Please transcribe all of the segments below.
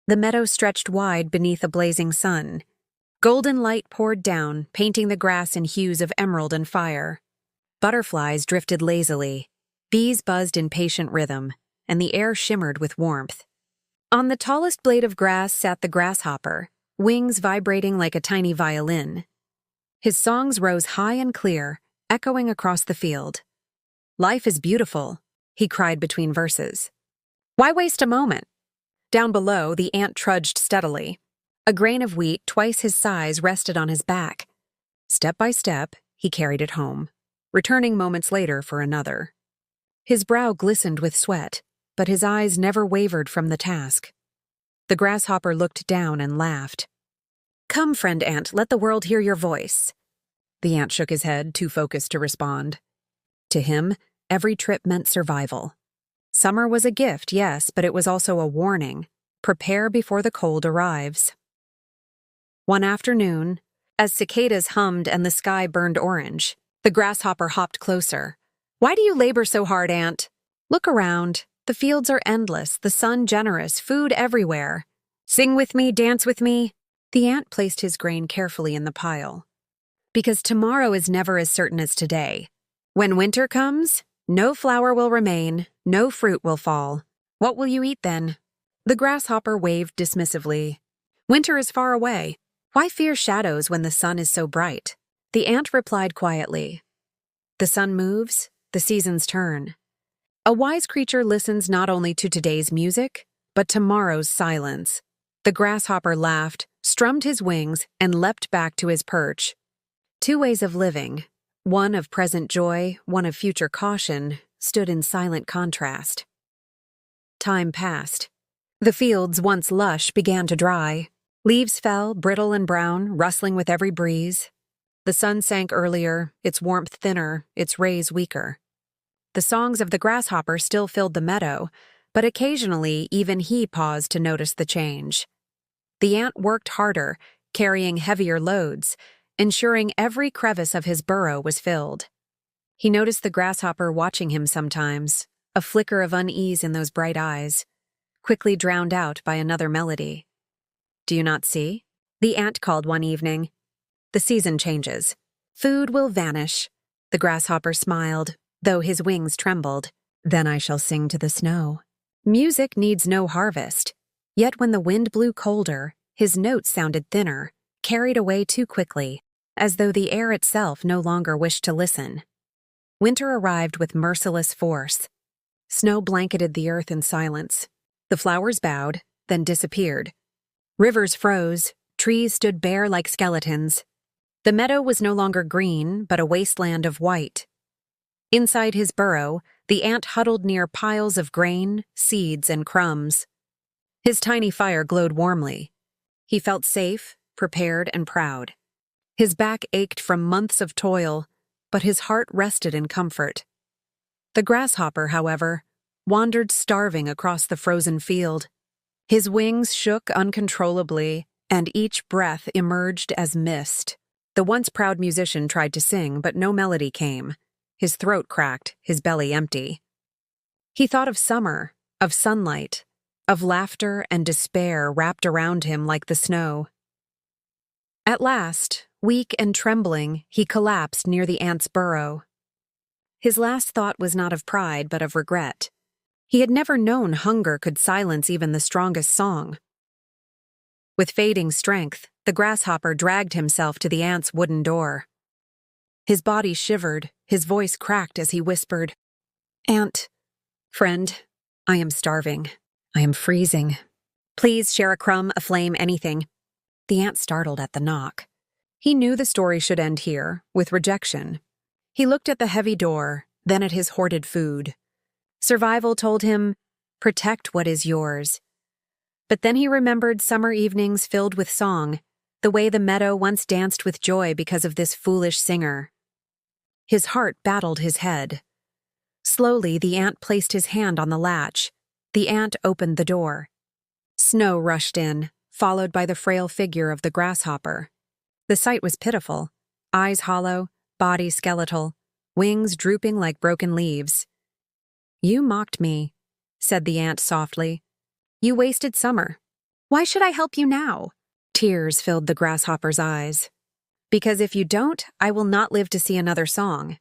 The meadow stretched wide beneath a blazing sun. Golden light poured down, painting the grass in hues of emerald and fire. Butterflies drifted lazily. Bees buzzed in patient rhythm, and the air shimmered with warmth. On the tallest blade of grass sat the grasshopper, wings vibrating like a tiny violin. His songs rose high and clear, echoing across the field. "Life is beautiful," he cried between verses. "Why waste a moment?" Down below, the ant trudged steadily. A grain of wheat twice his size rested on his back. Step by step, he carried it home, returning moments later for another. His brow glistened with sweat, but his eyes never wavered from the task. The grasshopper looked down and laughed. "Come, friend ant, let the world hear your voice." The ant shook his head, too focused to respond. To him, every trip meant survival. Summer was a gift, yes, but it was also a warning. Prepare before the cold arrives. One afternoon, as cicadas hummed and the sky burned orange, the grasshopper hopped closer. "Why do you labor so hard, ant? Look around. The fields are endless, the sun generous, food everywhere. Sing with me, dance with me." The ant placed his grain carefully in the pile. Because tomorrow is never as certain as today. When winter comes, no flower will remain, no fruit will fall. What will you eat then? The grasshopper waved dismissively. "Winter is far away. Why fear shadows when the sun is so bright?" The ant replied quietly. "The sun moves, the seasons turn." A wise creature listens not only to today's music, but tomorrow's silence. The grasshopper laughed, strummed his wings, and leapt back to his perch. Two ways of living, one of present joy, one of future caution, stood in silent contrast. Time passed. The fields, once lush, began to dry. Leaves fell, brittle and brown, rustling with every breeze. The sun sank earlier, its warmth thinner, its rays weaker. The songs of the grasshopper still filled the meadow, but occasionally even he paused to notice the change. The ant worked harder, carrying heavier loads, ensuring every crevice of his burrow was filled. He noticed the grasshopper watching him sometimes, a flicker of unease in those bright eyes, quickly drowned out by another melody. "Do you not see?" the ant called one evening. "The season changes. Food will vanish." The grasshopper smiled, though his wings trembled. "Then I shall sing to the snow." Music needs no harvest. Yet when the wind blew colder, his notes sounded thinner, carried away too quickly, as though the air itself no longer wished to listen. Winter arrived with merciless force. Snow blanketed the earth in silence. The flowers bowed, then disappeared. Rivers froze, trees stood bare like skeletons. The meadow was no longer green, but a wasteland of white. Inside his burrow, the ant huddled near piles of grain, seeds, and crumbs. His tiny fire glowed warmly. He felt safe, prepared, and proud. His back ached from months of toil, but his heart rested in comfort. The grasshopper, however, wandered starving across the frozen field. His wings shook uncontrollably, and each breath emerged as mist. The once proud musician tried to sing, but no melody came. His throat cracked, his belly empty. He thought of summer, of sunlight, of laughter and despair wrapped around him like the snow. At last, weak and trembling, he collapsed near the ant's burrow. His last thought was not of pride, but of regret. He had never known hunger could silence even the strongest song. With fading strength, the grasshopper dragged himself to the ant's wooden door. His body shivered, his voice cracked as he whispered, "Ant, friend, I am starving. I am freezing. Please share a crumb, a flame, anything." The ant startled at the knock. He knew the story should end here, with rejection. He looked at the heavy door, then at his hoarded food. Survival told him, "Protect what is yours." But then he remembered summer evenings filled with song, the way the meadow once danced with joy because of this foolish singer. His heart battled his head. Slowly, the ant placed his hand on the latch. The ant opened the door. Snow rushed in, followed by the frail figure of the grasshopper. The sight was pitiful, eyes hollow, body skeletal, wings drooping like broken leaves. "You mocked me," said the ant softly. "You wasted summer. Why should I help you now? Tears filled the grasshopper's eyes. Because if you don't, I will not live to see another song.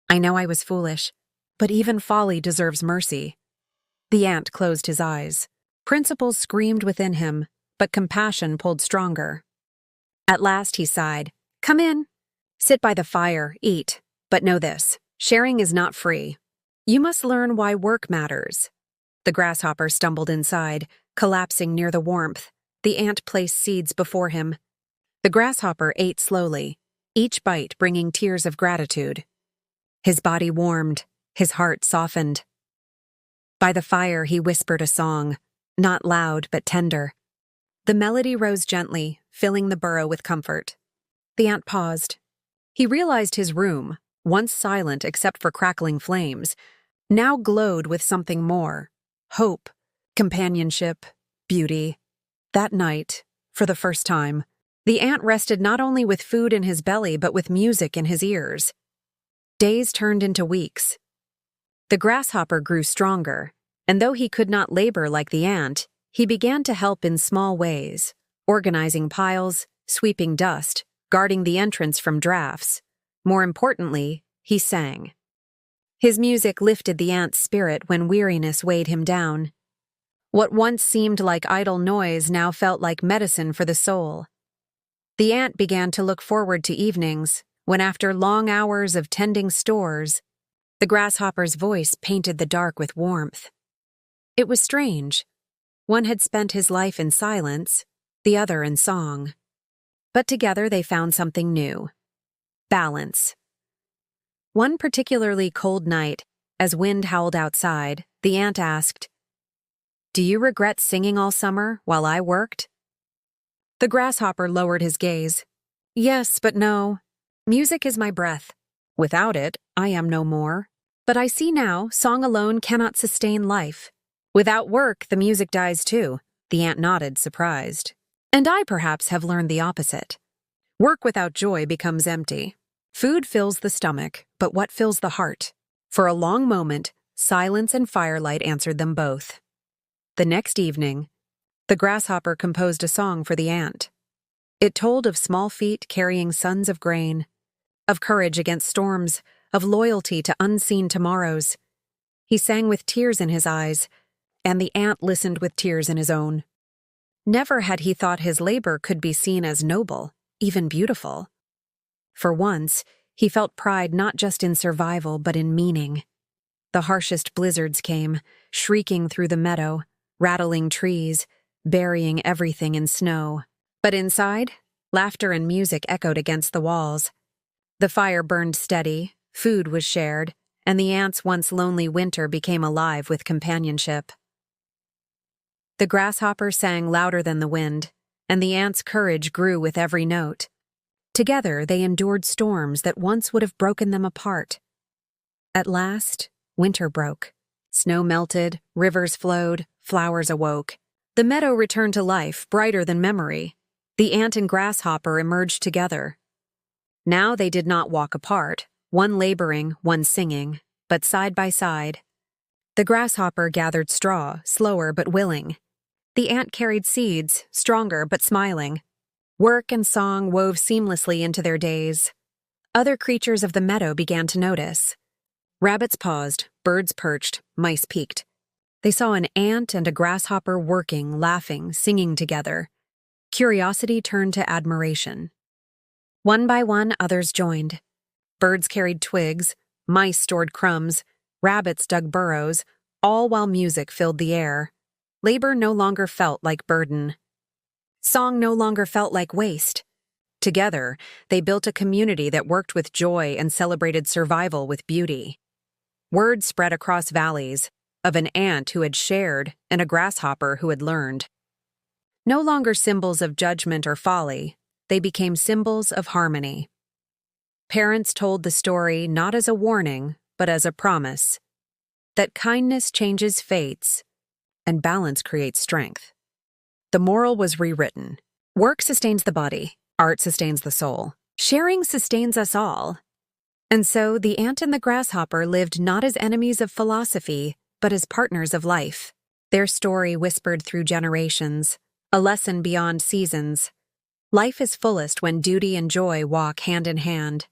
I know I was foolish, but even folly deserves mercy. The ant closed his eyes. Principle screamed within him, but compassion pulled stronger. At last he sighed. Come in. Sit by the fire, eat. But know this, sharing is not free. You must learn why work matters. The grasshopper stumbled inside, collapsing near the warmth. The ant placed seeds before him. The grasshopper ate slowly, each bite bringing tears of gratitude. His body warmed, his heart softened. By the fire he whispered a song, not loud but tender. The melody rose gently, filling the burrow with comfort. The ant paused. He realized his room, once silent except for crackling flames, now glowed with something more: hope, companionship, beauty. That night, for the first time, the ant rested not only with food in his belly but with music in his ears. Days turned into weeks. The grasshopper grew stronger, and though he could not labor like the ant, he began to help in small ways, organizing piles, sweeping dust, guarding the entrance from drafts. More importantly, he sang. His music lifted the ant's spirit when weariness weighed him down. What once seemed like idle noise now felt like medicine for the soul. The ant began to look forward to evenings, when after long hours of tending stores, the grasshopper's voice painted the dark with warmth. It was strange. One had spent his life in silence, the other in song. But together they found something new: balance. One particularly cold night, as wind howled outside, the ant asked, "Do you regret singing all summer while I worked?" The grasshopper lowered his gaze. "Yes, but no. Music is my breath. Without it, I am no more. But I see now, song alone cannot sustain life. Without work, the music dies too." The ant nodded, surprised. "And I perhaps have learned the opposite. Work without joy becomes empty. Food fills the stomach, but what fills the heart?" For a long moment, silence and firelight answered them both. The next evening, the grasshopper composed a song for the ant. It told of small feet carrying sons of grain, of courage against storms, of loyalty to unseen tomorrows. He sang with tears in his eyes, and the ant listened with tears in his own. Never had he thought his labor could be seen as noble, even beautiful. For once, he felt pride not just in survival but in meaning. The harshest blizzards came, shrieking through the meadow, rattling trees, burying everything in snow. But inside, laughter and music echoed against the walls. The fire burned steady, food was shared, and the ant's once lonely winter became alive with companionship. The grasshopper sang louder than the wind, and the ant's courage grew with every note. Together they endured storms that once would have broken them apart. At last, winter broke. Snow melted, rivers flowed, flowers awoke. The meadow returned to life, brighter than memory. The ant and grasshopper emerged together. Now they did not walk apart, one laboring, one singing, but side by side. The grasshopper gathered straw, slower but willing. The ant carried seeds, stronger but smiling. Work and song wove seamlessly into their days. Other creatures of the meadow began to notice. Rabbits paused, birds perched, mice peeked. They saw an ant and a grasshopper working, laughing, singing together. Curiosity turned to admiration. One by one, others joined. Birds carried twigs, mice stored crumbs, rabbits dug burrows, all while music filled the air. Labor no longer felt like burden. Song no longer felt like waste. Together, they built a community that worked with joy and celebrated survival with beauty. Word spread across valleys of an ant who had shared and a grasshopper who had learned. No longer symbols of judgment or folly, they became symbols of harmony. Parents told the story not as a warning, but as a promise, that kindness changes fates and balance creates strength. The moral was rewritten. Work sustains the body, art sustains the soul. Sharing sustains us all. And so the ant and the grasshopper lived not as enemies of philosophy, but as partners of life. Their story whispered through generations, A lesson beyond seasons. Life is fullest when duty and joy walk hand in hand.